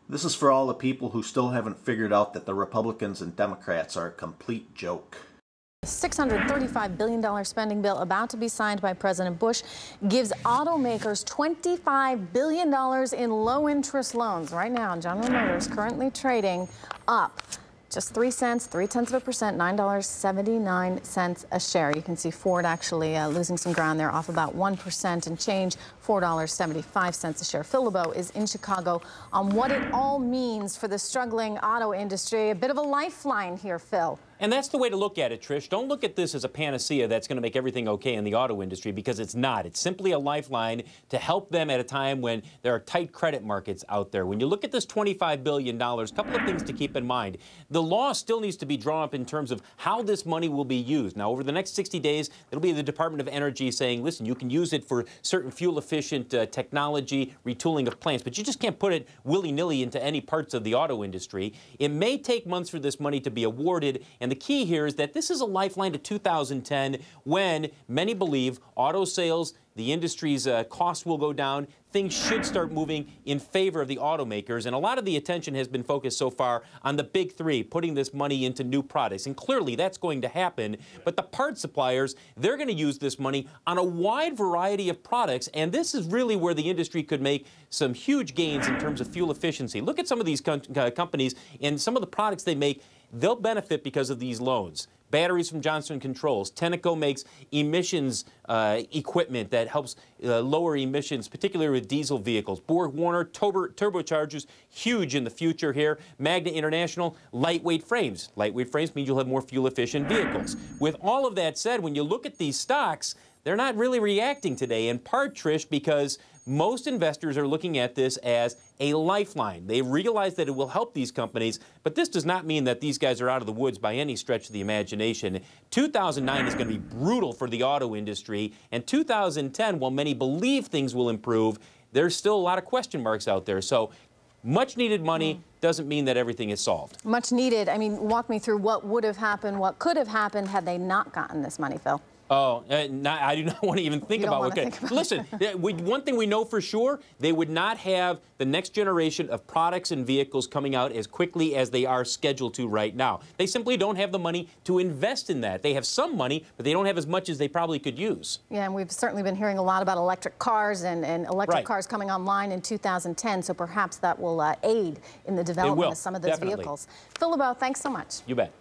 This is for all the people who still haven't figured out that the Republicans and Democrats are a complete joke. $635 billion spending bill about to be signed by President Bush gives automakers $25 billion in low-interest loans. Right now, General Motors currently trading up just 3 cents, 0.3%, $9.79 a share. You can see Ford actually losing some ground there, off about 1% and change, $4.75 a share. Phil LeBeau is in Chicago on what it all means for the struggling auto industry. A bit of a lifeline here, Phil. And that's the way to look at it, Trish. Don't look at this as a panacea that's going to make everything okay in the auto industry, because it's not. It's simply a lifeline to help them at a time when there are tight credit markets out there. When you look at this $25 billion, a couple of things to keep in mind. The law still needs to be drawn up in terms of how this money will be used. Now, over the next 60 days, it'll be the Department of Energy saying, listen, you can use it for certain fuel-efficient technology, retooling of plants, but you just can't put it willy-nilly into any parts of the auto industry. It may take months for this money to be awarded, and the key here is that this is a lifeline to 2010, when many believe auto sales, the industry's costs will go down, things should start moving in favor of the automakers. And a lot of the attention has been focused so far on the big three, putting this money into new products. And clearly that's going to happen. But the part suppliers, they're going to use this money on a wide variety of products. And this is really where the industry could make some huge gains in terms of fuel efficiency. Look at some of these companies and some of the products they make. They'll benefit because of these loans. Batteries from Johnson Controls. Tenneco makes emissions equipment that helps lower emissions, particularly with diesel vehicles. Borg-Warner, turbochargers, huge in the future here. Magna International, lightweight frames. Lightweight frames means you'll have more fuel-efficient vehicles. With all of that said, when you look at these stocks, they're not really reacting today, in part, Trish, because most investors are looking at this as a lifeline. They realize that it will help these companies, but this does not mean that these guys are out of the woods by any stretch of the imagination. 2009 is going to be brutal for the auto industry, and 2010, while many believe things will improve, there's still a lot of question marks out there. So much needed money doesn't mean that everything is solved. Much needed. I mean, walk me through what would have happened, what could have happened had they not gotten this money, Phil. Oh, I do not want to even think about what could. Listen, one thing we know for sure, they would not have the next generation of products and vehicles coming out as quickly as they are scheduled to right now. They simply don't have the money to invest in that. They have some money, but they don't have as much as they probably could use. Yeah, and we've certainly been hearing a lot about electric cars and electric cars coming online in 2010, so perhaps that will aid in the development of some of those vehicles. Phil LeBeau, thanks so much. You bet.